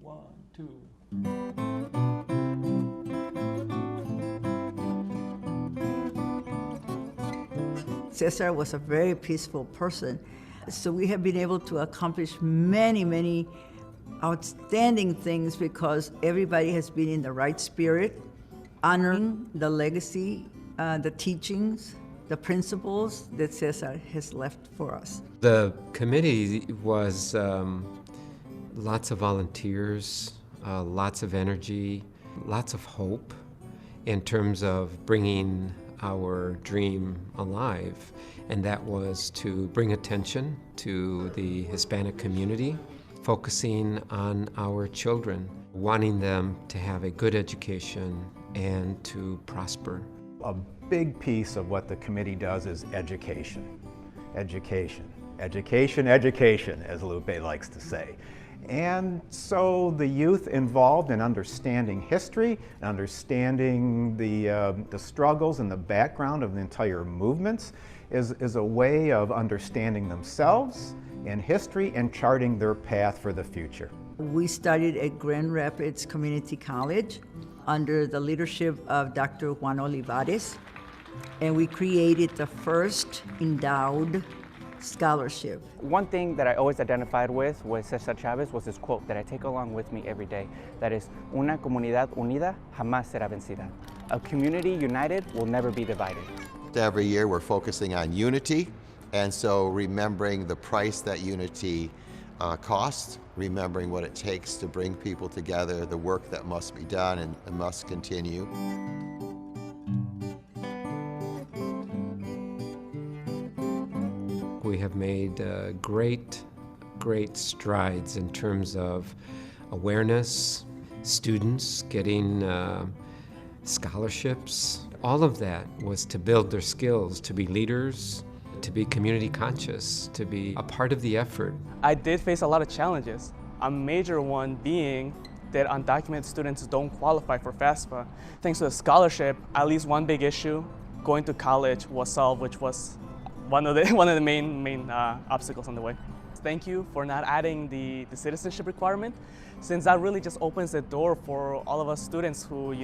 1, 2. César was a very peaceful person, so we have been able to accomplish many, many outstanding things because everybody has been in the right spirit, honoring the legacy, the teachings, the principles that César has left for us. The committee was lots of volunteers, lots of energy, lots of hope in terms of bringing our dream alive, and that was to bring attention to the Hispanic community, focusing on our children, wanting them to have a good education and to prosper. A big piece of what the committee does is education. Education, education, education, as Lupe likes to say. And so the youth involved in understanding history, understanding the struggles and the background of the entire movements is a way of understanding themselves in history and charting their path for the future. We studied at Grand Rapids Community College under the leadership of Dr. Juan Olivares, and we created the first endowed scholarship. One thing that I always identified with César Chávez was this quote that I take along with me every day. That is, una comunidad unida jamás será vencida. A community united will never be divided. Every year we're focusing on unity, and so remembering the price that unity costs, remembering what it takes to bring people together, the work that must be done and must continue. We have made great strides in terms of awareness, students getting scholarships. All of that was to build their skills, to be leaders, to be community conscious, to be a part of the effort. I did face a lot of challenges. A major one being that undocumented students don't qualify for FAFSA. Thanks to the scholarship, at least one big issue, going to college, was solved, which was one of the main obstacles on the way. Thank you for not adding the citizenship requirement, since that really just opens the door for all of us students who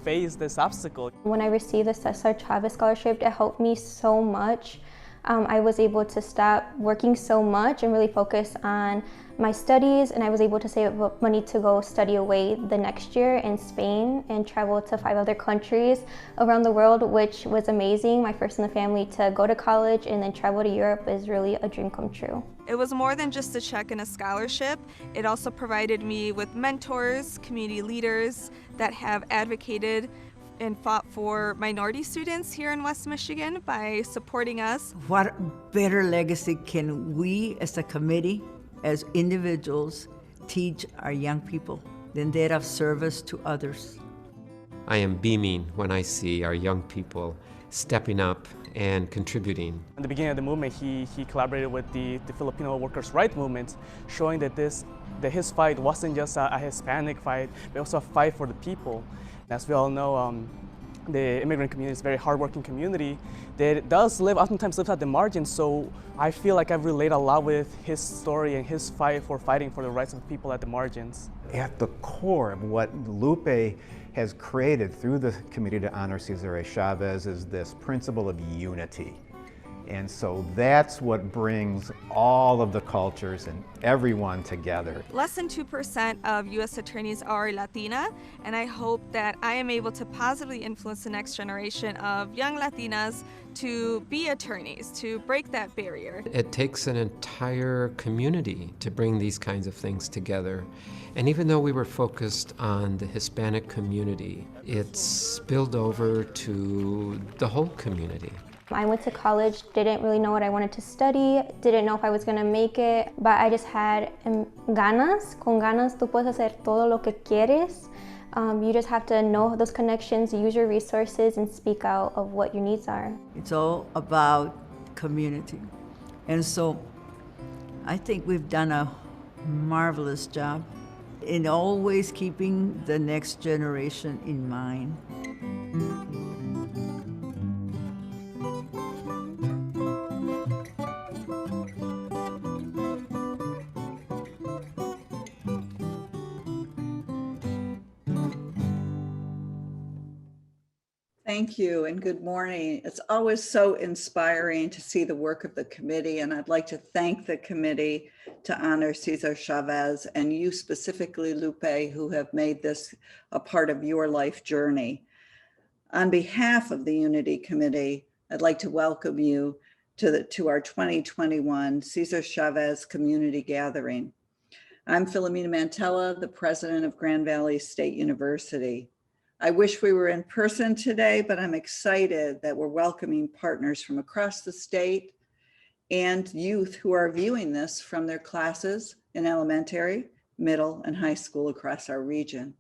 face this obstacle. When I received the César Chávez scholarship, it helped me so much. I was able to stop working so much and really focus on my studies, and I was able to save up money to go study away the next year in Spain and travel to 5 other countries around the world, which was amazing. My first in the family to go to college and then travel to Europe is really a dream come true. It was more than just a check and a scholarship. It also provided me with mentors, community leaders that have advocated and fought for minority students here in West Michigan by supporting us. What better legacy can we as a committee, as individuals, teach our young people than that of service to others? I am beaming when I see our young people stepping up and contributing. In the beginning of the movement, he collaborated with the Filipino workers' rights movement, showing that his fight wasn't just a Hispanic fight, but also a fight for the people. As we all know, the immigrant community is a very hardworking community that oftentimes lives at the margins, so I feel like I've related a lot with his story and his fight for fighting for the rights of people at the margins. At the core of what Lupe has created through the Committee to Honor César Chávez is this principle of unity. And so that's what brings all of the cultures and everyone together. Less than 2% of U.S. attorneys are Latina, and I hope that I am able to positively influence the next generation of young Latinas to be attorneys, to break that barrier. It takes an entire community to bring these kinds of things together. And even though we were focused on the Hispanic community, it's spilled over to the whole community. I went to college, didn't really know what I wanted to study, didn't know if I was going to make it, but I just had ganas. Con ganas tú puedes hacer todo lo que quieres. You just have to know those connections, use your resources, and speak out of what your needs are. It's all about community. And so I think we've done a marvelous job in always keeping the next generation in mind. Thank you and good morning. It's always so inspiring to see the work of the committee, and I'd like to thank the committee to honor Cesar Chavez and you specifically, Lupe, who have made this a part of your life journey. On behalf of the Unity Committee, I'd like to welcome you to our 2021 Cesar Chavez Community Gathering. I'm Philomena Mantella, the president of Grand Valley State University. I wish we were in person today, but I'm excited that we're welcoming partners from across the state and youth who are viewing this from their classes in elementary, middle, and high school across our region.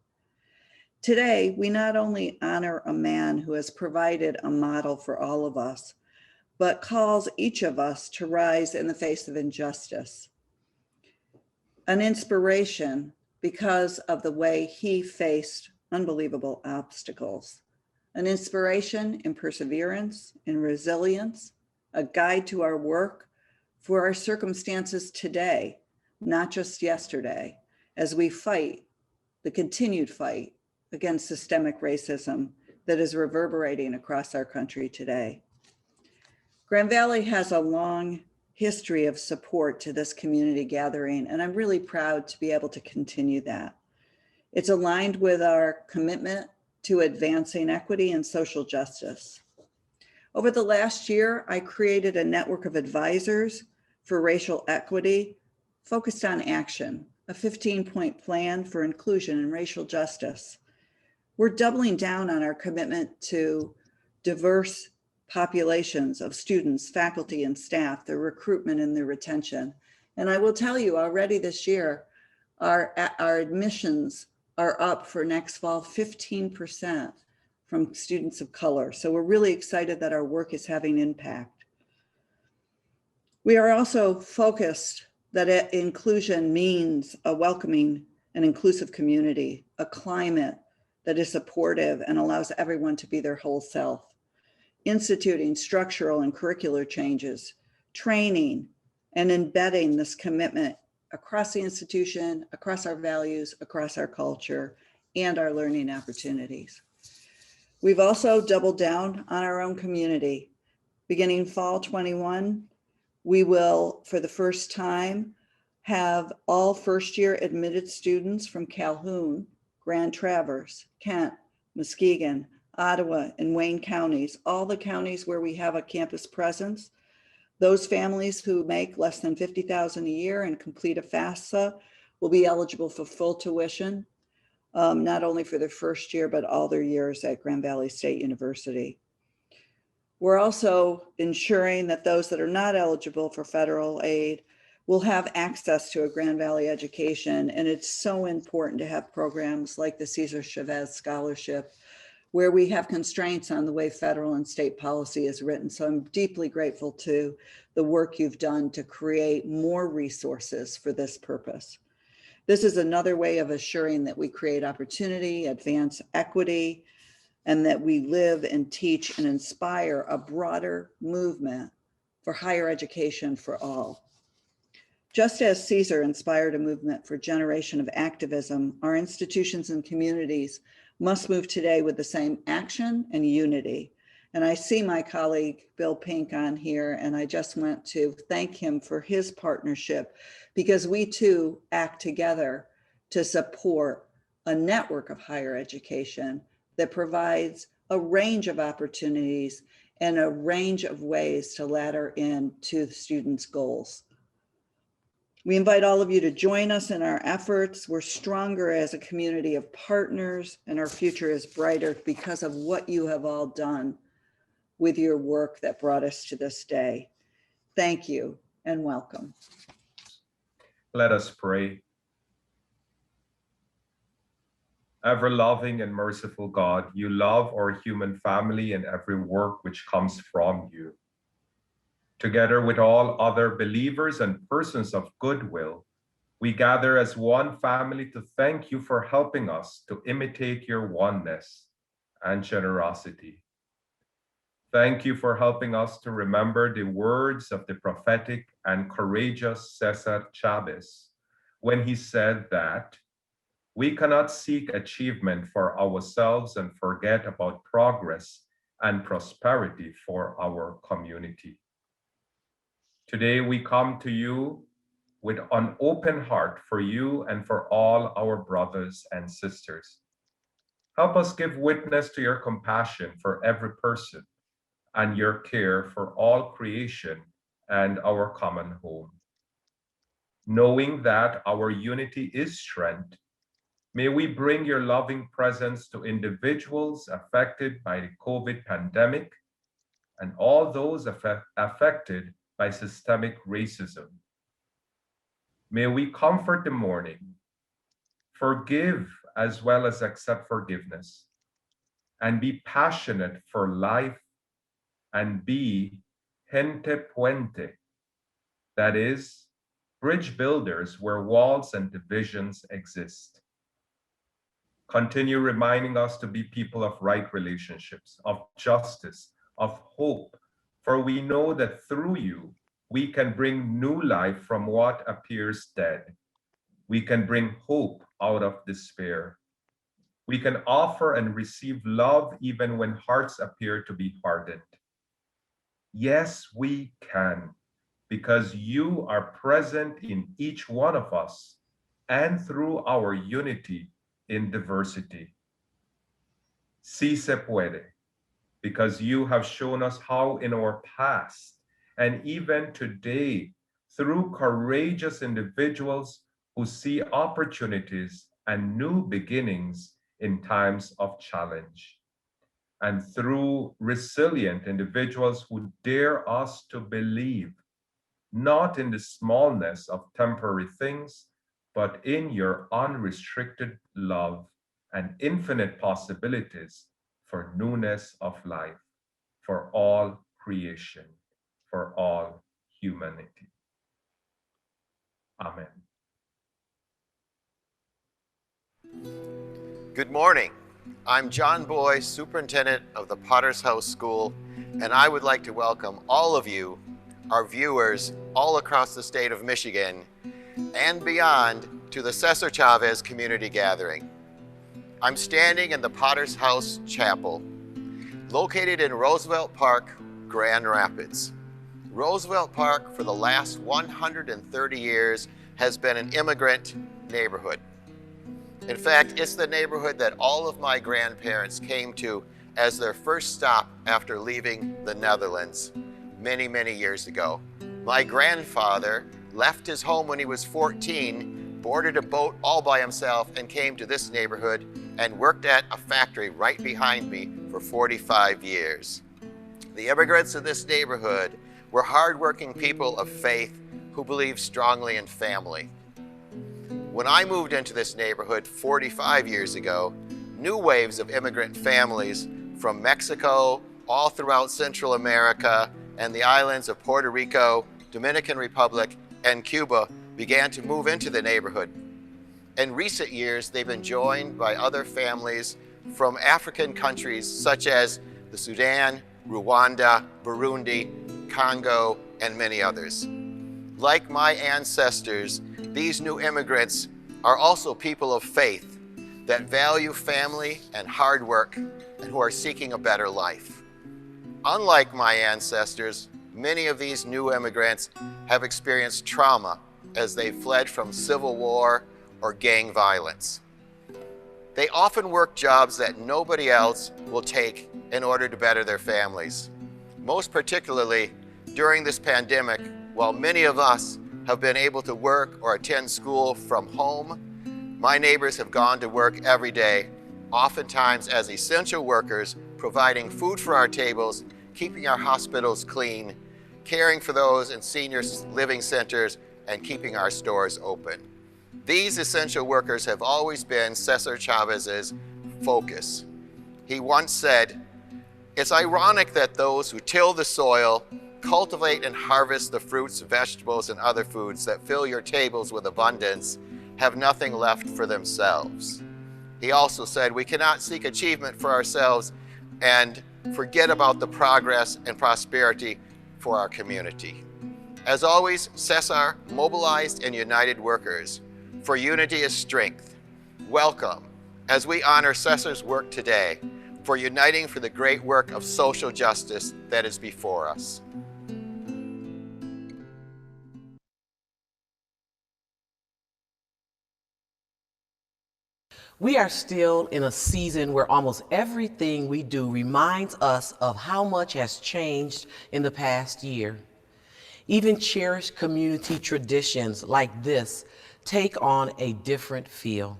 Today, we not only honor a man who has provided a model for all of us, but calls each of us to rise in the face of injustice. An inspiration because of the way he faced unbelievable obstacles, an inspiration in perseverance, in resilience, a guide to our work for our circumstances today, not just yesterday, as we fight the continued fight against systemic racism that is reverberating across our country today. Grand Valley has a long history of support to this community gathering, and I'm really proud to be able to continue that. It's aligned with our commitment to advancing equity and social justice. Over the last year, I created a network of advisors for racial equity focused on action, a 15-point plan for inclusion and racial justice. We're doubling down on our commitment to diverse populations of students, faculty, and staff, their recruitment and their retention. And I will tell you already this year, our admissions are up for next fall 15% from students of color. So we're really excited that our work is having impact. We are also focused that inclusion means a welcoming and inclusive community, a climate that is supportive and allows everyone to be their whole self. Instituting structural and curricular changes, training, and embedding this commitment across the institution, across our values, across our culture, and our learning opportunities. We've also doubled down on our own community. Beginning fall 21, we will, for the first time, have all first-year admitted students from Calhoun, Grand Traverse, Kent, Muskegon, Ottawa, and Wayne counties, all the counties where we have a campus presence. Those families who make less than $50,000 a year and complete a FAFSA will be eligible for full tuition, not only for their first year, but all their years at Grand Valley State University. We're also ensuring that those that are not eligible for federal aid will have access to a Grand Valley education. And it's so important to have programs like the Cesar Chavez Scholarship, where we have constraints on the way federal and state policy is written. So I'm deeply grateful to the work you've done to create more resources for this purpose. This is another way of assuring that we create opportunity, advance equity, and that we live and teach and inspire a broader movement for higher education for all. Just as Cesar inspired a movement for a generation of activism, our institutions and communities must move today with the same action and unity. And I see my colleague, Bill Pink, on here, and I just want to thank him for his partnership, because we too act together to support a network of higher education that provides a range of opportunities and a range of ways to ladder into the students' goals. We invite all of you to join us in our efforts. We're stronger as a community of partners, and our future is brighter because of what you have all done with your work that brought us to this day. Thank you and welcome. Let us pray. Ever-loving and merciful God, you love our human family and every work which comes from you. Together with all other believers and persons of goodwill, we gather as one family to thank you for helping us to imitate your oneness and generosity. Thank you for helping us to remember the words of the prophetic and courageous César Chávez when he said that we cannot seek achievement for ourselves and forget about progress and prosperity for our community. Today we come to you with an open heart for you and for all our brothers and sisters. Help us give witness to your compassion for every person and your care for all creation and our common home. Knowing that our unity is strength, may we bring your loving presence to individuals affected by the COVID pandemic and all those affected by systemic racism. May we comfort the mourning, forgive as well as accept forgiveness, and be passionate for life and be gente puente, that is, bridge builders where walls and divisions exist. Continue reminding us to be people of right relationships, of justice, of hope, for we know that through you, we can bring new life from what appears dead. We can bring hope out of despair. We can offer and receive love even when hearts appear to be hardened. Yes, we can, because you are present in each one of us and through our unity in diversity. Sí se puede, because you have shown us how in our past and even today, through courageous individuals who see opportunities and new beginnings in times of challenge, and through resilient individuals who dare us to believe, not in the smallness of temporary things, but in your unrestricted love and infinite possibilities for newness of life, for all creation, for all humanity. Amen. Good morning. I'm John Boy, Superintendent of the Potter's House School, and I would like to welcome all of you, our viewers all across the state of Michigan and beyond, to the César Chávez Community Gathering. I'm standing in the Potter's House Chapel, located in Roosevelt Park, Grand Rapids. Roosevelt Park, for the last 130 years, has been an immigrant neighborhood. In fact, it's the neighborhood that all of my grandparents came to as their first stop after leaving the Netherlands many, many years ago. My grandfather left his home when he was 14, boarded a boat all by himself, and came to this neighborhood and worked at a factory right behind me for 45 years. The immigrants in this neighborhood were hardworking people of faith who believed strongly in family. When I moved into this neighborhood 45 years ago, new waves of immigrant families from Mexico, all throughout Central America, and the islands of Puerto Rico, Dominican Republic, and Cuba began to move into the neighborhood. In recent years, they've been joined by other families from African countries such as the Sudan, Rwanda, Burundi, Congo, and many others. Like my ancestors, these new immigrants are also people of faith that value family and hard work and who are seeking a better life. Unlike my ancestors, many of these new immigrants have experienced trauma as they fled from civil war or gang violence. They often work jobs that nobody else will take in order to better their families. Most particularly during this pandemic, while many of us have been able to work or attend school from home, my neighbors have gone to work every day, oftentimes as essential workers, providing food for our tables, keeping our hospitals clean, caring for those in senior living centers, and keeping our stores open. These essential workers have always been César Chávez's focus. He once said, "It's ironic that those who till the soil, cultivate and harvest the fruits, vegetables, and other foods that fill your tables with abundance, have nothing left for themselves." He also said, "We cannot seek achievement for ourselves and forget about the progress and prosperity for our community." As always, César mobilized and united workers, for unity is strength. Welcome. As we honor César's work today, for uniting for the great work of social justice that is before us. We are still in a season where almost everything we do reminds us of how much has changed in the past year. Even cherished community traditions like this take on a different feel.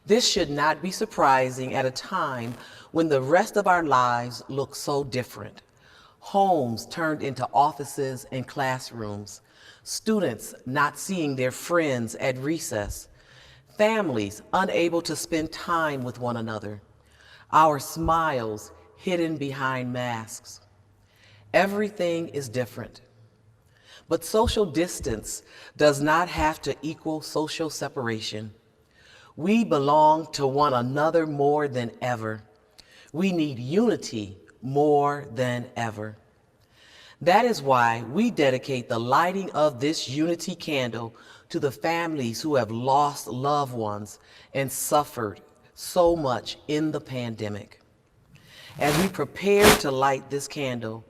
This should not be surprising at a time when the rest of our lives look so different. Homes turned into offices and classrooms, students not seeing their friends at recess, families unable to spend time with one another, our smiles hidden behind masks. Everything is different. But social distance does not have to equal social separation. We belong to one another more than ever. We need unity more than ever. That is why we dedicate the lighting of this unity candle to the families who have lost loved ones and suffered so much in the pandemic. As we prepare to light this candle,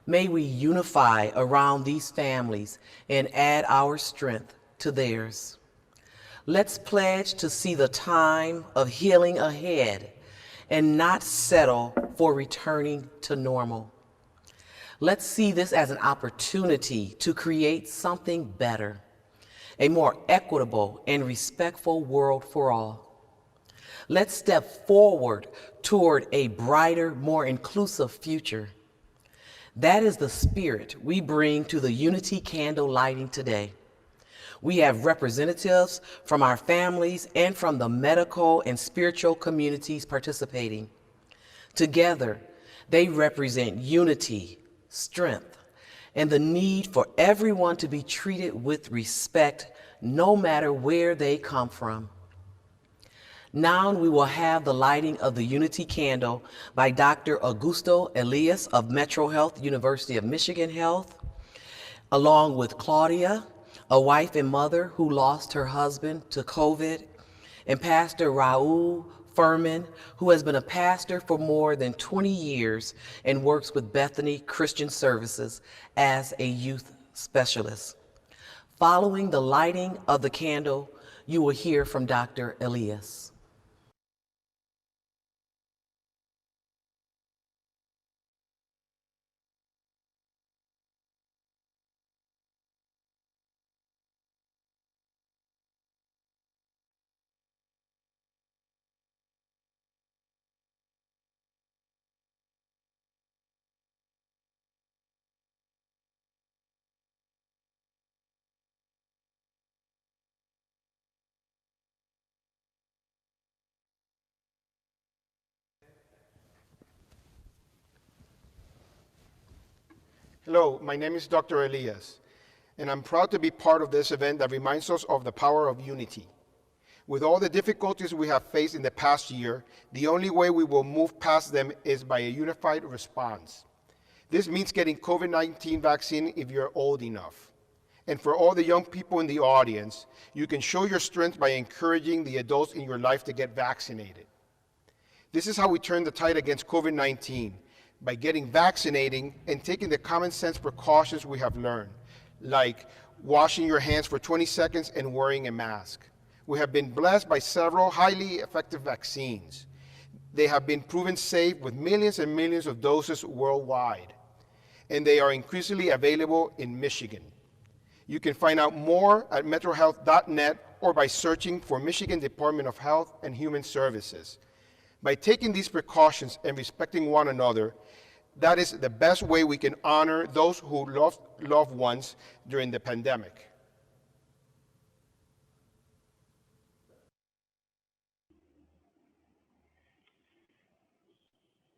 may we unify around these families and add our strength to theirs. Let's pledge to see the time of healing ahead and not settle for returning to normal. Let's see this as an opportunity to create something better, a more equitable and respectful world for all. Let's step forward toward a brighter, more inclusive future. That is the spirit we bring to the Unity Candle lighting today. We have representatives from our families and from the medical and spiritual communities participating. Together, they represent unity, strength, and the need for everyone to be treated with respect no matter where they come from. Now we will have the lighting of the Unity Candle by Dr. Augusto Elias of Metro Health, University of Michigan Health, along with Claudia, a wife and mother who lost her husband to COVID, and Pastor Raul Furman, who has been a pastor for more than 20 years and works with Bethany Christian Services as a youth specialist. Following the lighting of the candle, you will hear from Dr. Elias. Hello, my name is Dr. Elias, and I'm proud to be part of this event that reminds us of the power of unity. With all the difficulties we have faced in the past year, the only way we will move past them is by a unified response. This means getting COVID-19 vaccine if you're old enough. And for all the young people in the audience, you can show your strength by encouraging the adults in your life to get vaccinated. This is how we turn the tide against COVID-19, by getting vaccinating and taking the common sense precautions we have learned, like washing your hands for 20 seconds and wearing a mask. We have been blessed by several highly effective vaccines. They have been proven safe with millions and millions of doses worldwide, and they are increasingly available in Michigan. You can find out more at metrohealth.net or by searching for Michigan Department of Health and Human Services. By taking these precautions and respecting one another, that is the best way we can honor those who lost loved ones during the pandemic.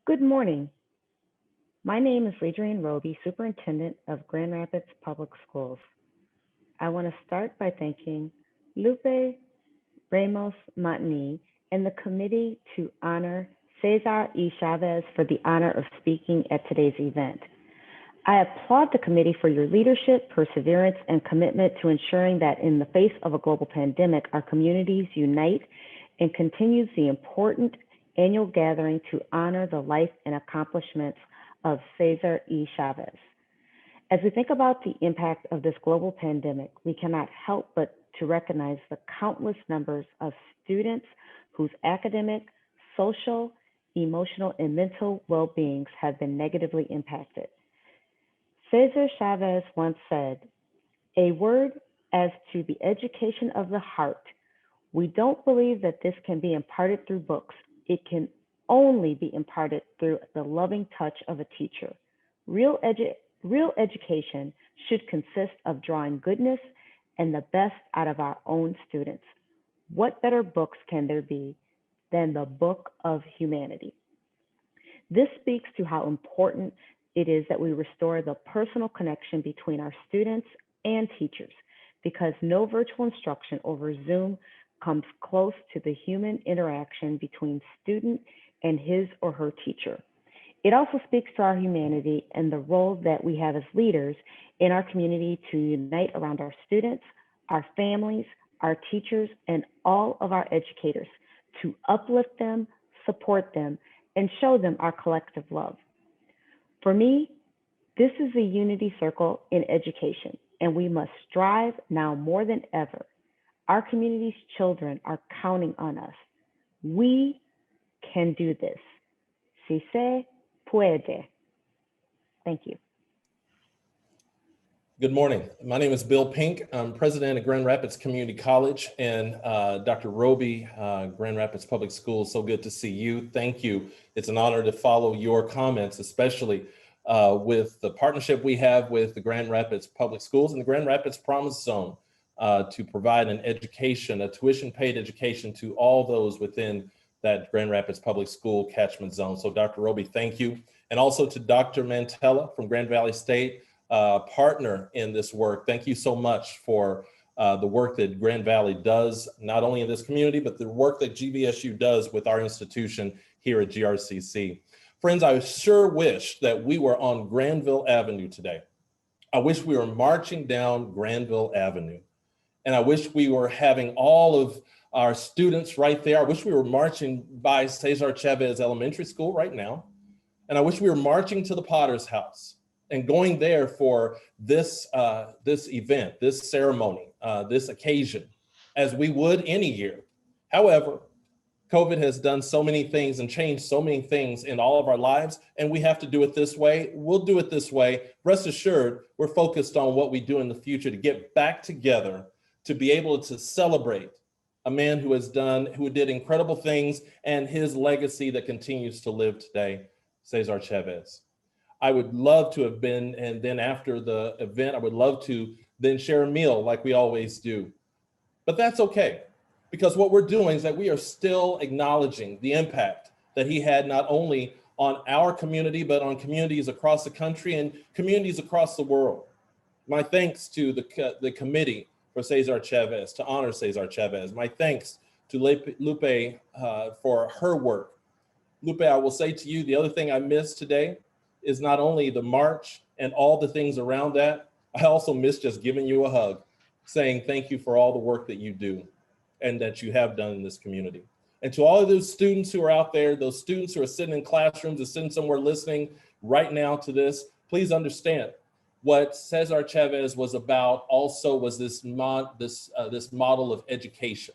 Good morning. My name is Adrienne Roby, Superintendent of Grand Rapids Public Schools. I want to start by thanking Lupe Ramos Montini and the committee to honor César y Chávez for the honor of speaking at today's event. I applaud the committee for your leadership, perseverance, and commitment to ensuring that in the face of a global pandemic, our communities unite and continues the important annual gathering to honor the life and accomplishments of César E. Chávez. As we think about the impact of this global pandemic, we cannot help but to recognize the countless numbers of students whose academic, social, emotional, and mental well-beings have been negatively impacted. César Chávez once said, "A word as to the education of the heart. We don't believe that this can be imparted through books. It can only be imparted through the loving touch of a teacher. Real education should consist of drawing goodness and the best out of our own students. What better books can there be than the book of humanity?" This speaks to how important it is that we restore the personal connection between our students and teachers, because no virtual instruction over Zoom comes close to the human interaction between student and his or her teacher. It also speaks to our humanity and the role that we have as leaders in our community to unite around our students, our families, our teachers, and all of our educators to uplift them, support them, and show them our collective love. For me, this is a unity circle in education, and we must strive now more than ever. Our community's children are counting on us. We can do this. Si se puede. Thank you. Good morning. My name is Bill Pink. I'm president of Grand Rapids Community College, and Dr. Roby, Grand Rapids Public Schools, so good to see you. Thank you. It's an honor to follow your comments, especially with the partnership we have with the Grand Rapids Public Schools and the Grand Rapids Promise Zone to provide an education, a tuition-paid education to all those within that Grand Rapids Public School catchment zone. So Dr. Roby, thank you. And also to Dr. Mantella from Grand Valley State, partner in this work. Thank you so much for the work that Grand Valley does, not only in this community, but the work that GVSU does with our institution here at GRCC. Friends, I sure wish that we were on Granville Avenue today. I wish we were marching down Granville Avenue. And I wish we were having all of our students right there. I wish we were marching by César Chávez Elementary School right now. And I wish we were marching to the Potter's House and going there for this, this event, this ceremony, this occasion, as we would any year. However, COVID has done so many things and changed so many things in all of our lives, and we have to do it this way. We'll do it this way. Rest assured, we're focused on what we do in the future to get back together, to be able to celebrate a man who did incredible things and his legacy that continues to live today, César Chávez. I would love to have been, and then after the event, I would love to then share a meal like we always do. But that's okay, because what we're doing is that we are still acknowledging the impact that he had not only on our community, but on communities across the country and communities across the world. My thanks to the committee for César Chávez, to honor César Chávez. My thanks to Lupe for her work. Lupe, I will say to you, the other thing I missed today is not only the march and all the things around that, I also miss just giving you a hug, saying thank you for all the work that you do and that you have done in this community. And to all of those students who are out there, those students who are sitting in classrooms or sitting somewhere listening right now to this, please understand what César Chávez was about also was this model of education.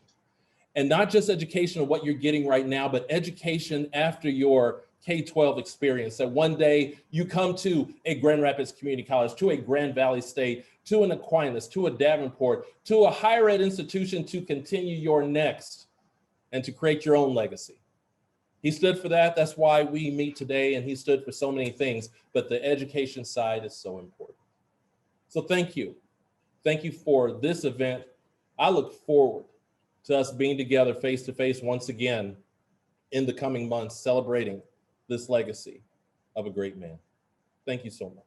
And not just education of what you're getting right now, but education after your K-12 experience, that one day you come to a Grand Rapids Community College, to a Grand Valley State, to an Aquinas, to a Davenport, to a higher ed institution to continue your next and to create your own legacy. He stood for that. That's why we meet today, and he stood for so many things, but the education side is so important. So thank you. Thank you for this event. I look forward to us being together face to face once again in the coming months, celebrating this legacy of a great man. Thank you so much.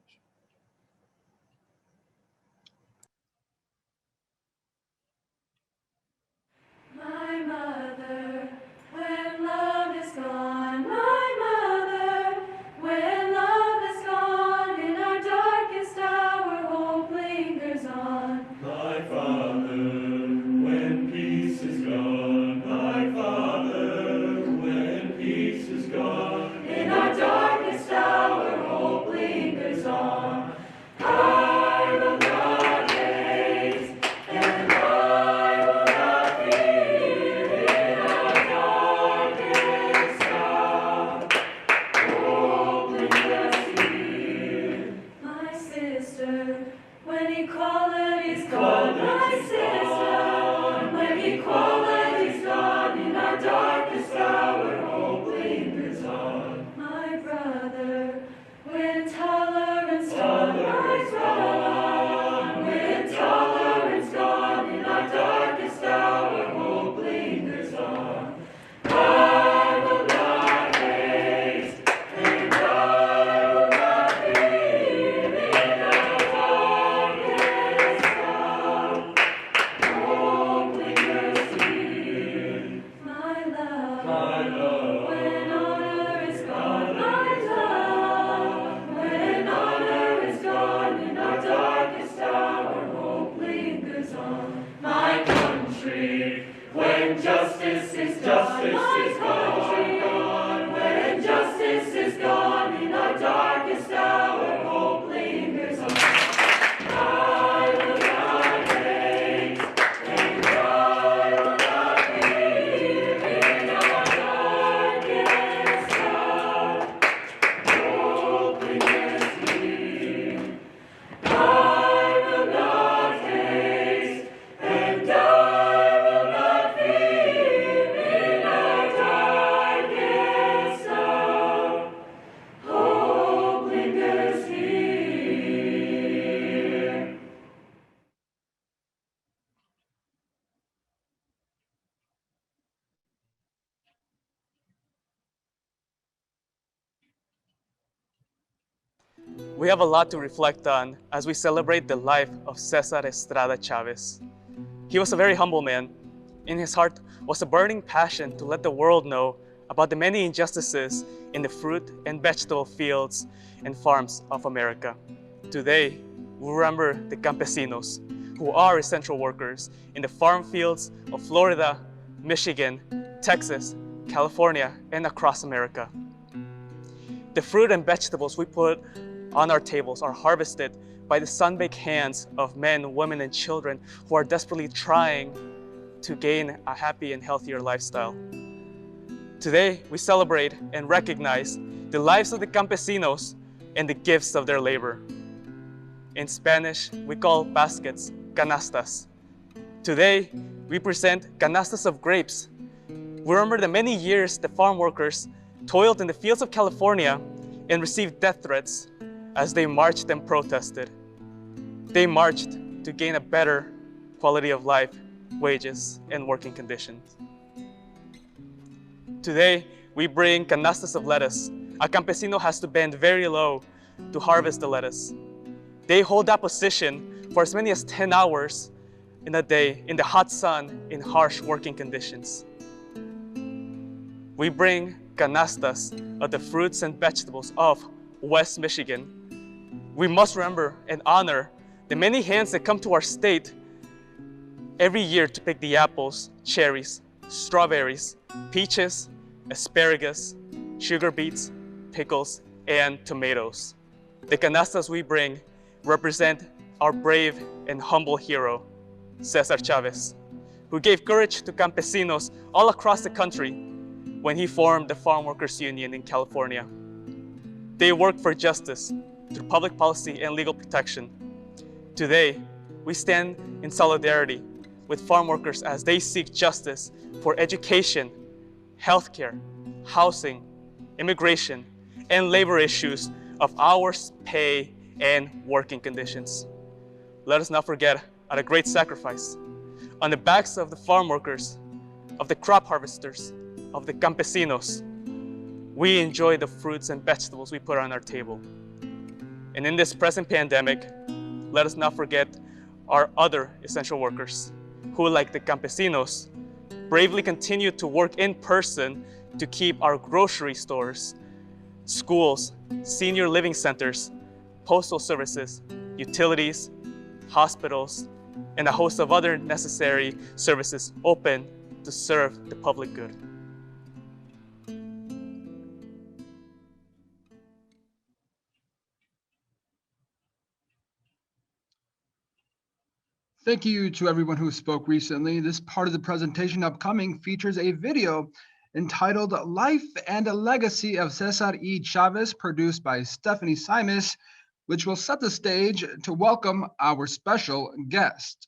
My mother, when love is gone, my mother, when love is gone, in our darkest hour, hope lingers on. My father, when peace is gone, my father, when peace justice is gone, my country. When justice is gone in our darkest hour, hope lingers on. I will not hate, and I will not fear in our darkest hour. Hope lingers here. I will not hate, and I will not fear in our darkest hour. Hope lingers here. We have a lot to reflect on as we celebrate the life of César Estrada Chávez. He was a very humble man. In his heart was a burning passion to let the world know about the many injustices in the fruit and vegetable fields and farms of America. Today, we remember the campesinos, who are essential workers in the farm fields of Florida, Michigan, Texas, California, and across America. The fruit and vegetables we put on our tables are harvested by the sun-baked hands of men, women, and children who are desperately trying to gain a happy and healthier lifestyle. Today, we celebrate and recognize the lives of the campesinos and the gifts of their labor. In Spanish, we call baskets canastas. Today, we present canastas of grapes. We remember the many years the farm workers toiled in the fields of California and received death threats as they marched and protested. They marched to gain a better quality of life, wages, and working conditions. Today, we bring canastas of lettuce. A campesino has to bend very low to harvest the lettuce. They hold that position for as many as 10 hours in a day in the hot sun in harsh working conditions. We bring canastas of the fruits and vegetables of West Michigan. We must remember and honor the many hands that come to our state every year to pick the apples, cherries, strawberries, peaches, asparagus, sugar beets, pickles, and tomatoes. The canastas we bring represent our brave and humble hero, César Chávez, who gave courage to campesinos all across the country when he formed the Farm Workers Union in California. They worked for justice through public policy and legal protection. Today, we stand in solidarity with farm workers as they seek justice for education, healthcare, housing, immigration, and labor issues of hours, pay, and working conditions. Let us not forget at a great sacrifice, on the backs of the farm workers, of the crop harvesters, of the campesinos, we enjoy the fruits and vegetables we put on our table. And in this present pandemic, let us not forget our other essential workers who, like the campesinos, bravely continue to work in person to keep our grocery stores, schools, senior living centers, postal services, utilities, hospitals, and a host of other necessary services open to serve the public good. Thank you to everyone who spoke recently. This part of the presentation upcoming features a video entitled Life and a Legacy of César E. Chávez, produced by Stephanie Simus, which will set the stage to welcome our special guest.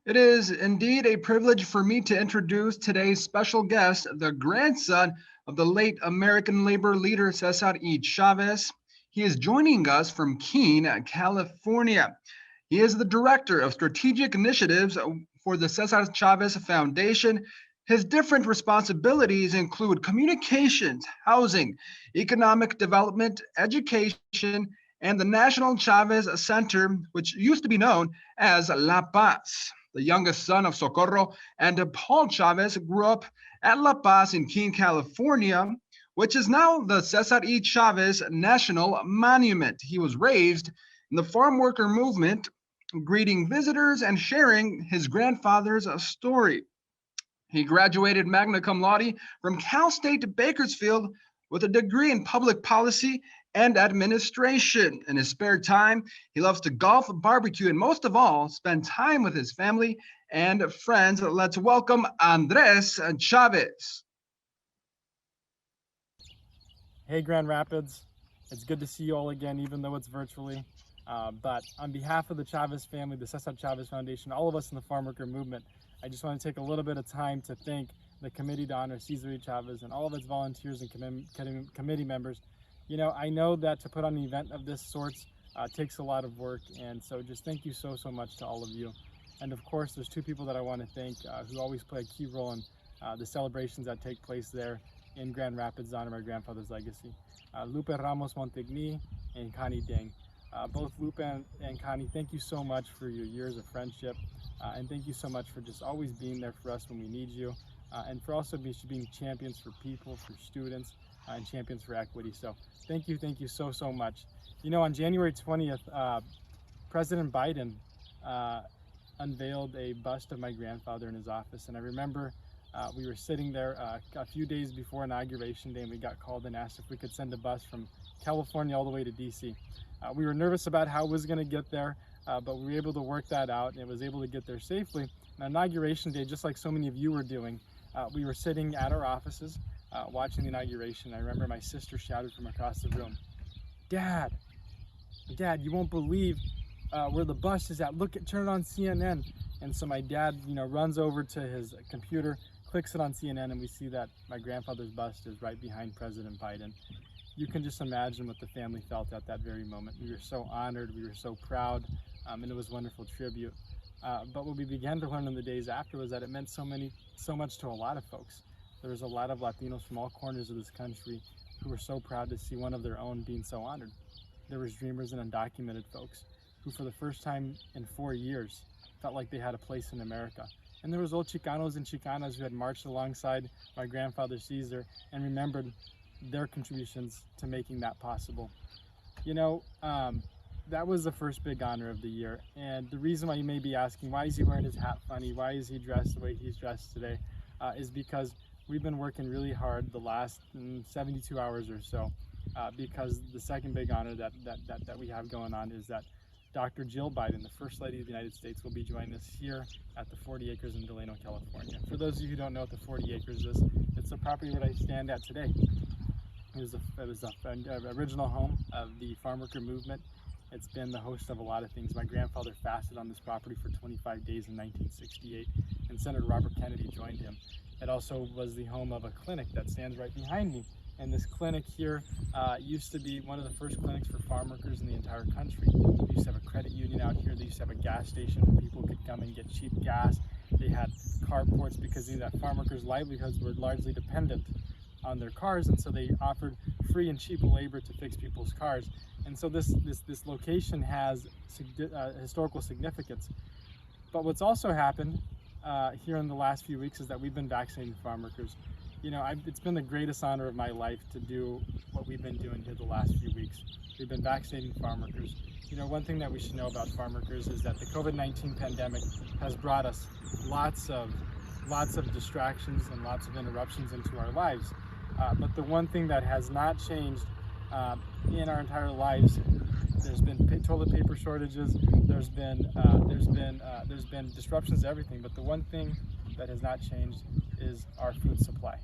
It is indeed a privilege for me to introduce today's special guest, the grandson of the late American labor leader César E. Chávez. He is joining us from Keene, California. He is the Director of Strategic Initiatives for the César Chávez Foundation. His different responsibilities include communications, housing, economic development, education, and the National Chávez Center, which used to be known as La Paz. The youngest son of Socorro and Paul Chávez grew up at La Paz in Keene, California, which is now the César E. Chávez National Monument. He was raised in the farm worker movement, greeting visitors and sharing his grandfather's story. He graduated magna cum laude from Cal State Bakersfield with a degree in public policy and administration. In his spare time, he loves to golf, barbecue, and most of all, spend time with his family and friends. Let's welcome Andrés Chávez. Hey, Grand Rapids. It's good to see you all again, even though it's virtually. But on behalf of the Chávez family, the César Chávez Foundation, all of us in the farm worker movement, I just want to take a little bit of time to thank the Committee to Honor César E. Chávez and all of its volunteers and committee members. You know, I know that to put on an event of this sort takes a lot of work, and so just thank you so much to all of you. And of course, there's two people that I want to thank who always play a key role in the celebrations that take place there in Grand Rapids to honor my grandfather's legacy. Lupe Ramos Montegni and Connie Deng. Both Lupe and Connie, thank you so much for your years of friendship, and thank you so much for just always being there for us when we need you, and for also being champions for people, for students, and champions for equity. So thank you so much. You know, on January 20th, President Biden unveiled a bust of my grandfather in his office, and I remember we were sitting there a few days before Inauguration Day, and we got called and asked if we could send a bus from California all the way to DC. We were nervous about how it was going to get there, but we were able to work that out, and it was able to get there safely. On Inauguration Day, just like so many of you were doing, we were sitting at our offices watching the inauguration. I remember my sister shouted from across the room, Dad, you won't believe where the bus is at. Look, turn it on CNN. And so my dad, runs over to his computer, clicks it on CNN, and we see that my grandfather's bust is right behind President Biden. You can just imagine what the family felt at that very moment. We were so honored, we were so proud, and it was a wonderful tribute. But what we began to learn in the days after was that it meant so much to a lot of folks. There was a lot of Latinos from all corners of this country who were so proud to see one of their own being so honored. There was dreamers and undocumented folks who for the first time in 4 years felt like they had a place in America. And there was old Chicanos and Chicanas who had marched alongside my grandfather César and remembered their contributions to making that possible. That was the first big honor of the year. And the reason why you may be asking, why is he wearing his hat funny? Why is he dressed the way he's dressed today? Is because we've been working really hard the last 72 hours or so, because the second big honor that we have going on is that Dr. Jill Biden, the First Lady of the United States, will be joining us here at the 40 acres in Delano, California. For those of you who don't know what the 40 acres is, it's the property where I stand at today. It was the original home of the farm worker movement. It's been the host of a lot of things. My grandfather fasted on this property for 25 days in 1968, and Senator Robert Kennedy joined him. It also was the home of a clinic that stands right behind me. And this clinic here used to be one of the first clinics for farm workers in the entire country. They used to have a credit union out here. They used to have a gas station where people could come and get cheap gas. They had carports because they knew that farm workers' livelihoods were largely dependent on their cars, and so they offered free and cheap labor to fix people's cars. And so this location has historical significance. But what's also happened here in the last few weeks is that we've been vaccinating farm workers. It's been the greatest honor of my life to do what we've been doing here the last few weeks. We've been vaccinating farm workers. One thing that we should know about farm workers is that the COVID-19 pandemic has brought us lots of distractions and lots of interruptions into our lives. But the one thing that has not changed in our entire lives, there's been toilet paper shortages, there's been disruptions to everything, but the one thing that has not changed is our food supply.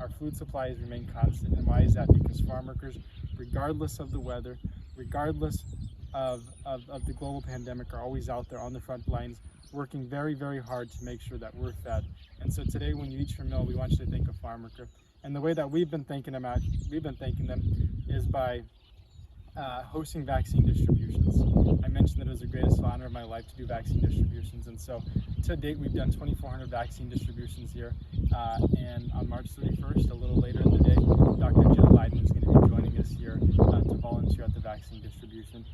Our food supply has remained constant. And why is that? Because farm workers, regardless of the weather, regardless of the global pandemic, are always out there on the front lines working very, very hard to make sure that we're fed. And so today, when you eat your meal, we want you to think of Farm Worker. And the way that we've been thanking them is by hosting vaccine distributions. I mentioned that it was the greatest honor of my life to do vaccine distributions, and so to date we've done 2,400 vaccine distributions here, and on March 31st, a little later in the day, Dr. Jill Biden is going to be joining us here to volunteer at the vaccine distribution.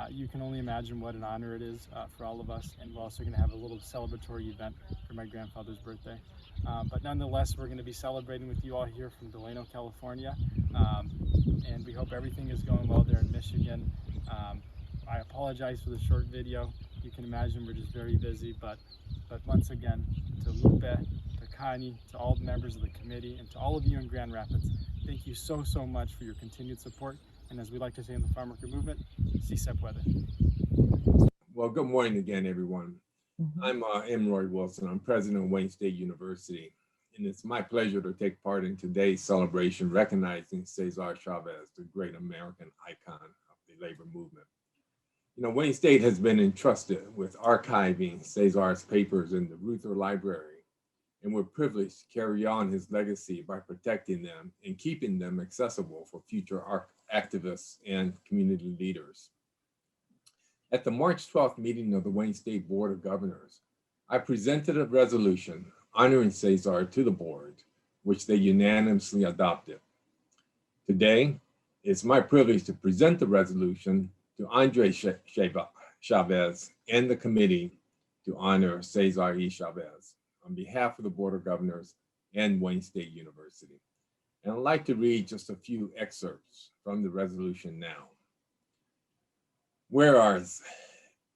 You can only imagine what an honor it is for all of us, and we're also going to have a little celebratory event for my grandfather's birthday. But nonetheless, we're going to be celebrating with you all here from Delano, California, and we hope everything is going well there in Michigan. I apologize for the short video. You can imagine we're just very busy, but once again, to Lupe, to Connie, to all the members of the committee, and to all of you in Grand Rapids, thank you so much for your continued support. And as we like to say in the Farm Worker Movement, si se puede. Well, good morning again, everyone. I'm M. Roy Wilson. I'm president of Wayne State University, and it's my pleasure to take part in today's celebration recognizing César Chávez, the great American icon of the labor movement. You know, Wayne State has been entrusted with archiving César's papers in the Reuther Library, and we're privileged to carry on his legacy by protecting them and keeping them accessible for future activists and community leaders. At the March 12th meeting of the Wayne State Board of Governors, I presented a resolution honoring César to the board, which they unanimously adopted. Today, it's my privilege to present the resolution to Andre Chávez and the committee to honor César E. Chávez on behalf of the Board of Governors and Wayne State University. And I'd like to read just a few excerpts from the resolution now. Whereas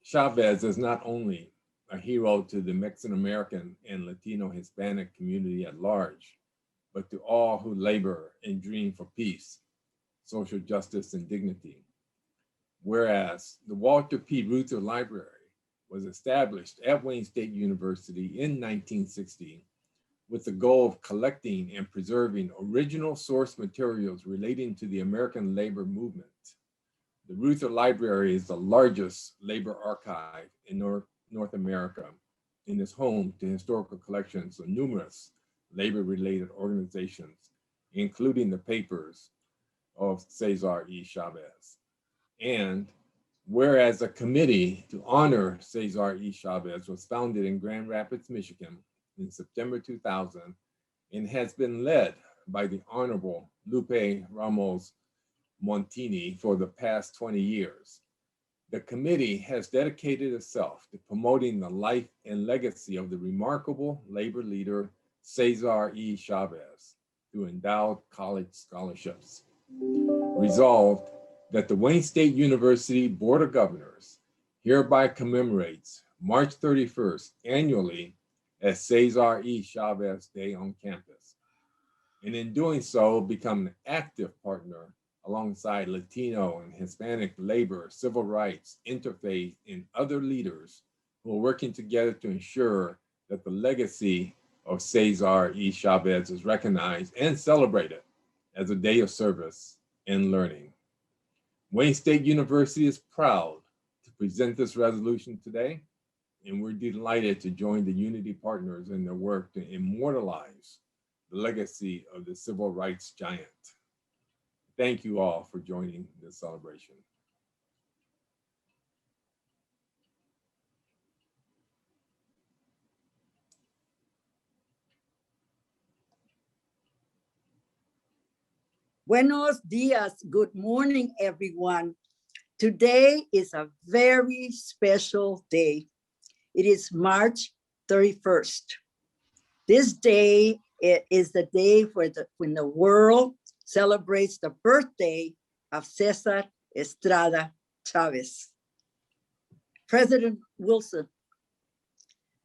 Chávez is not only a hero to the Mexican American and Latino Hispanic community at large, but to all who labor and dream for peace, social justice, and dignity. Whereas the Walter P. Reuther Library was established at Wayne State University in 1960 with the goal of collecting and preserving original source materials relating to the American labor movement. The Reuther Library is the largest labor archive in North America and is home to historical collections of numerous labor-related organizations, including the papers of César E. Chávez. And whereas a committee to honor César E. Chávez was founded in Grand Rapids, Michigan in September 2000 and has been led by the Honorable Lupe Ramos Montini for the past 20 years. The committee has dedicated itself to promoting the life and legacy of the remarkable labor leader César E. Chávez through endowed college scholarships. Resolved that the Wayne State University Board of Governors hereby commemorates March 31st annually as César E. Chávez Day on campus, and in doing so become an active partner alongside Latino and Hispanic labor, civil rights, interfaith, and other leaders who are working together to ensure that the legacy of César E. Chávez is recognized and celebrated as a day of service and learning. Wayne State University is proud to present this resolution today, and we're delighted to join the Unity partners in their work to immortalize the legacy of the civil rights giant. Thank you all for joining this celebration. Buenos dias, good morning, everyone. Today is a very special day. It is March 31st. This day is the day when the world celebrates the birthday of César Estrada Chávez. President Wilson,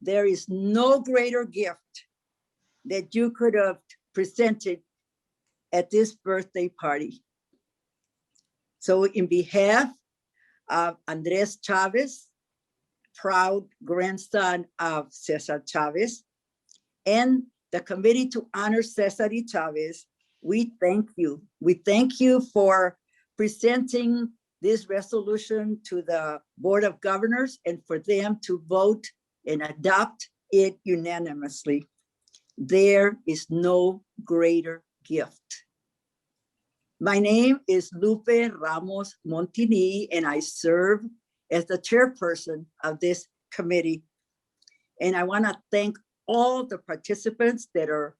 there is no greater gift that you could have presented at this birthday party. So in behalf of Andrés Chávez, proud grandson of César Chávez, and the committee to honor César E. Chávez, we thank you. We thank you for presenting this resolution to the Board of Governors and for them to vote and adopt it unanimously. There is no greater gift. My name is Lupe Ramos Montini, and I serve as the chairperson of this committee. And I want to thank all the participants that are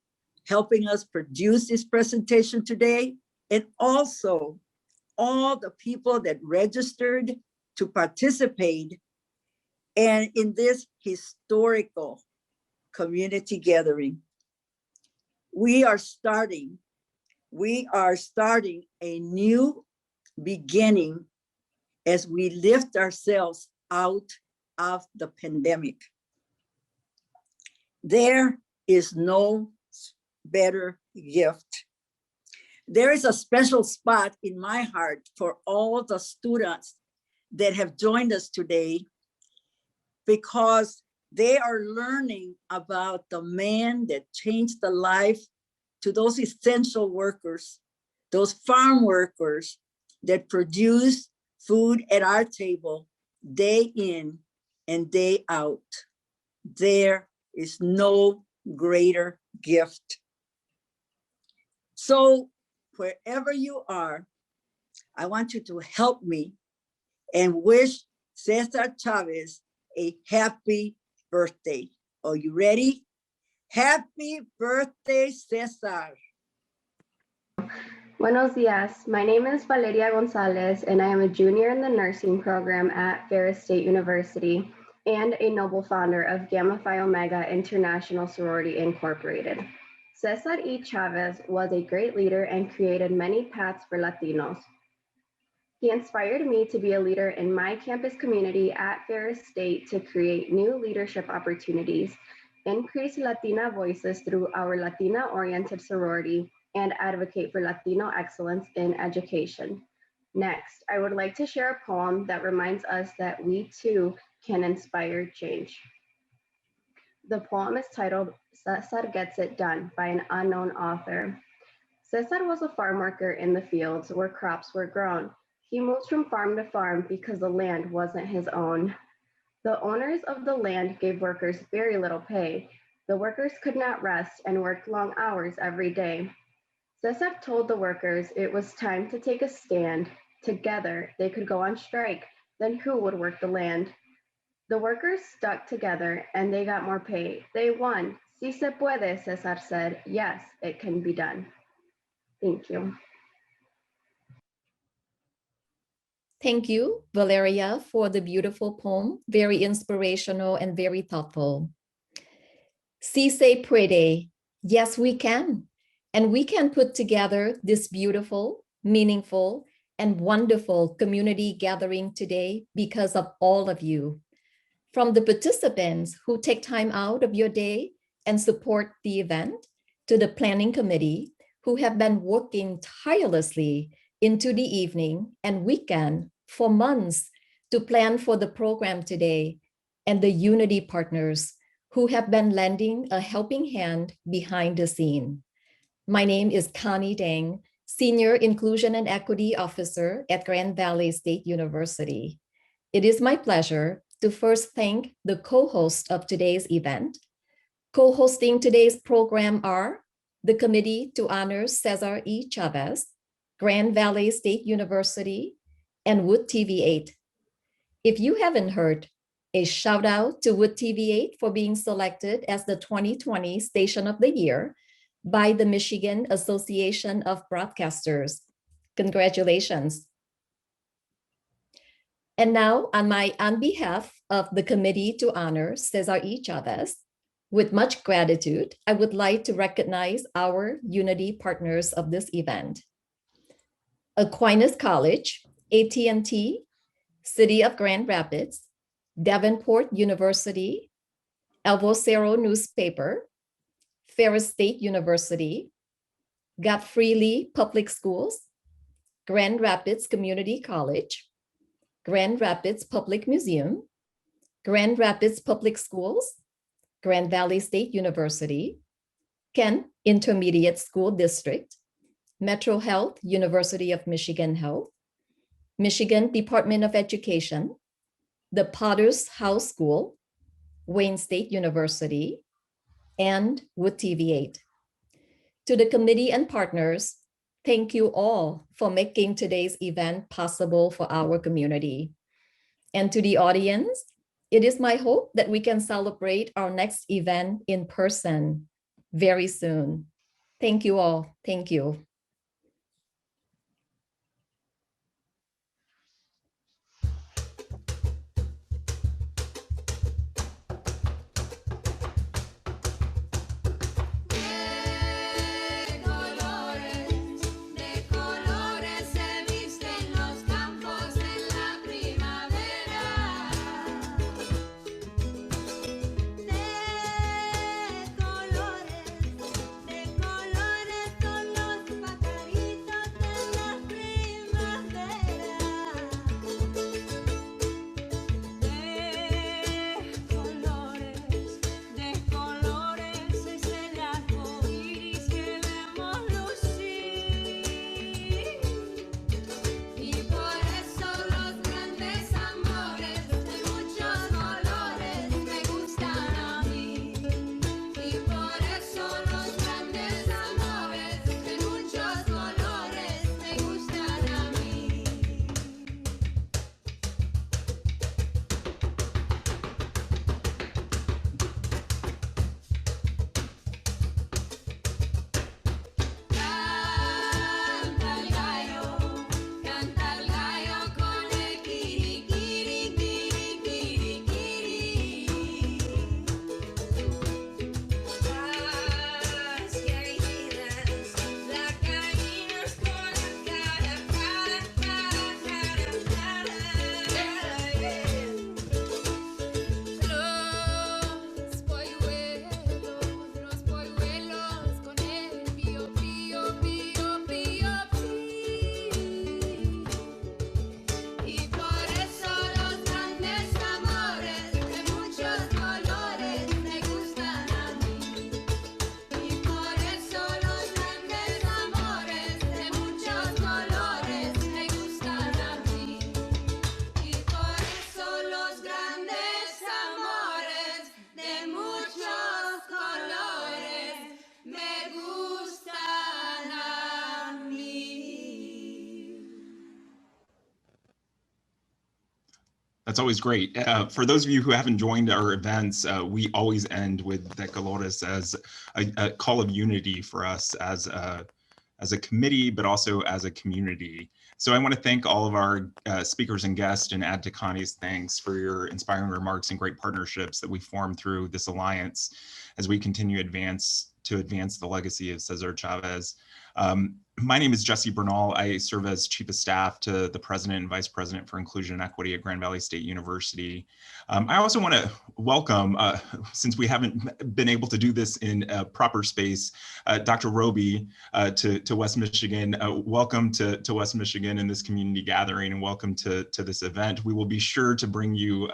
helping us produce this presentation today, and also all the people that registered to participate and in this historical community gathering. We are starting a new beginning as we lift ourselves out of the pandemic. There is no better gift. There is a special spot in my heart for all the students that have joined us today, because they are learning about the man that changed the life to those essential workers, those farm workers that produce food at our table day in and day out. There is no greater gift. So wherever you are, I want you to help me and wish César Chávez a happy birthday. Are you ready? Happy birthday, César. Buenos dias. My name is Valeria Gonzalez, and I am a junior in the nursing program at Ferris State University and a noble founder of Gamma Phi Omega International Sorority Incorporated. César E. Chávez was a great leader and created many paths for Latinos. He inspired me to be a leader in my campus community at Ferris State to create new leadership opportunities, increase Latina voices through our Latina-oriented sorority, and advocate for Latino excellence in education. Next, I would like to share a poem that reminds us that we too can inspire change. The poem is titled César Gets It Done by an unknown author. César was a farm worker in the fields where crops were grown. He moved from farm to farm because the land wasn't his own. The owners of the land gave workers very little pay. The workers could not rest and worked long hours every day. César told the workers it was time to take a stand. Together, they could go on strike. Then who would work the land? The workers stuck together and they got more pay. They won. Si se puede, César said. Yes, it can be done. Thank you. Thank you, Valeria, for the beautiful poem, very inspirational and very thoughtful. Si se puede, yes, we can. And we can put together this beautiful, meaningful, and wonderful community gathering today because of all of you. From the participants who take time out of your day and support the event, to the planning committee who have been working tirelessly into the evening and weekend for months to plan for the program today, and the Unity partners who have been lending a helping hand behind the scene. My name is Connie Deng, Senior Inclusion and Equity Officer at Grand Valley State University. It is my pleasure to first thank the co-host of today's event. Co-hosting today's program are the Committee to Honor César E. Chávez, Grand Valley State University, and Wood TV8. If you haven't heard, a shout out to Wood TV8 for being selected as the 2020 Station of the Year by the Michigan Association of Broadcasters. Congratulations. And now on behalf of the Committee to Honor César E. Chávez, with much gratitude, I would like to recognize our Unity partners of this event. Aquinas College, AT&T, City of Grand Rapids, Davenport University, El Vocero Newspaper, Ferris State University, Godfrey Lee Public Schools, Grand Rapids Community College, Grand Rapids Public Museum, Grand Rapids Public Schools, Grand Valley State University, Kent Intermediate School District, Metro Health, University of Michigan Health, Michigan Department of Education, the Potter's House School, Wayne State University, and with TV8. To the committee and partners, thank you all for making today's event possible for our community. And to the audience, it is my hope that we can celebrate our next event in person very soon. Thank you all. Thank you. That's always great. For those of you who haven't joined our events, we always end with De Colores as a call of unity for us as a committee, but also as a community. So I want to thank all of our speakers and guests and add to Connie's thanks for your inspiring remarks and great partnerships that we formed through this alliance as we continue to advance the legacy of César Chávez. My name is Jesse Bernal. I serve as Chief of Staff to the President and Vice President for Inclusion and Equity at Grand Valley State University. I also want to welcome, since we haven't been able to do this in a proper space, Dr. Roby to West Michigan. Welcome to West Michigan in this community gathering, and welcome to this event. We will be sure to bring you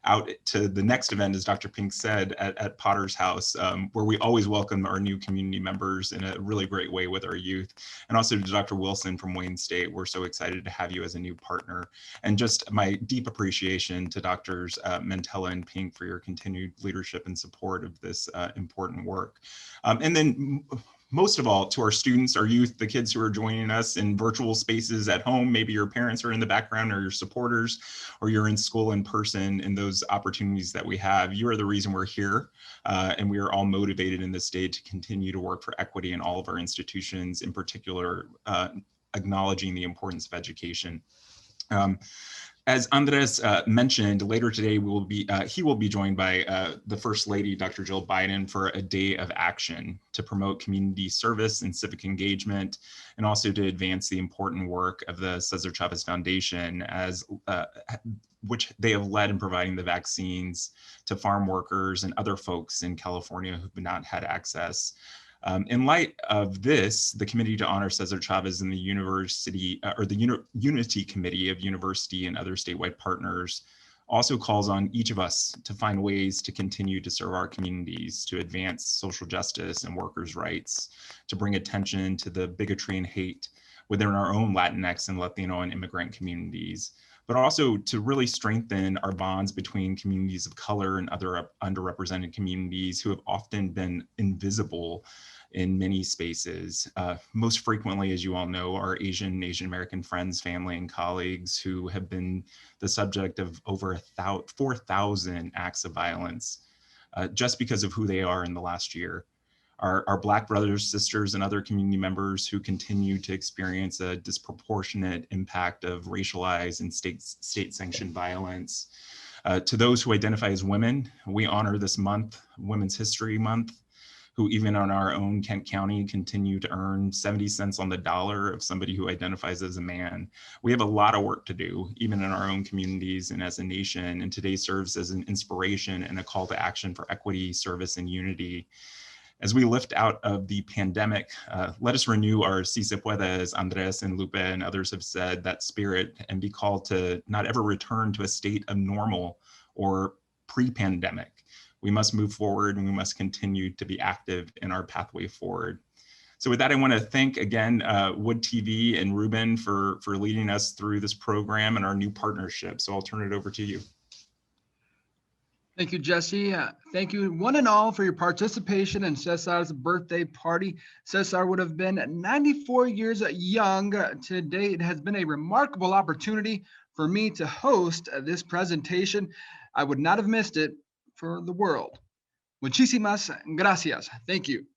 out to the next event, as Dr. Pink said, at Potter's House, where we always welcome our new community members in a really great way with our youth. And also to Dr. Wilson from Wayne State. We're so excited to have you as a new partner. And just my deep appreciation to Drs. Mantella and Pink for your continued leadership and support of this important work. And then most of all, to our students, our youth, the kids who are joining us in virtual spaces at home. Maybe your parents are in the background, or your supporters, or you're in school in person, and those opportunities that we have. You are the reason we're here, and we are all motivated in this day to continue to work for equity in all of our institutions, in particular, acknowledging the importance of education. As Andres mentioned, later today he will be joined by the First Lady, Dr. Jill Biden, for a day of action to promote community service and civic engagement, and also to advance the important work of the César Chávez Foundation, which they have led in providing the vaccines to farm workers and other folks in California who've not had access. In light of this, the Committee to Honor César Chávez and the University, or the Unity Committee of University and other statewide partners, also calls on each of us to find ways to continue to serve our communities, to advance social justice and workers' rights, to bring attention to the bigotry and hate within our own Latinx and Latino and immigrant communities, but also to really strengthen our bonds between communities of color and other underrepresented communities who have often been invisible in many spaces. Most frequently, as you all know, are Asian American friends, family, and colleagues who have been the subject of over 4,000 acts of violence just because of who they are in the last year. Our Black brothers, sisters, and other community members who continue to experience a disproportionate impact of racialized and state-sanctioned violence. To those who identify as women, we honor this month, Women's History Month, who even on our own Kent County continue to earn 70 cents on the dollar of somebody who identifies as a man. We have a lot of work to do, even in our own communities and as a nation, and today serves as an inspiration and a call to action for equity, service, and unity. As we lift out of the pandemic, let us renew our Si Se Puede, as Andres and Lupe and others have said, that spirit, and be called to not ever return to a state of normal or pre-pandemic. We must move forward and we must continue to be active in our pathway forward. So with that, I want to thank again Wood TV and Ruben for leading us through this program and our new partnership. So I'll turn it over to you. Thank you, Jesse. Thank you one and all for your participation in Cesar's birthday party. Cesar would have been 94 years young today. It has been a remarkable opportunity for me to host this presentation. I would not have missed it for the world. Muchísimas gracias. Thank you.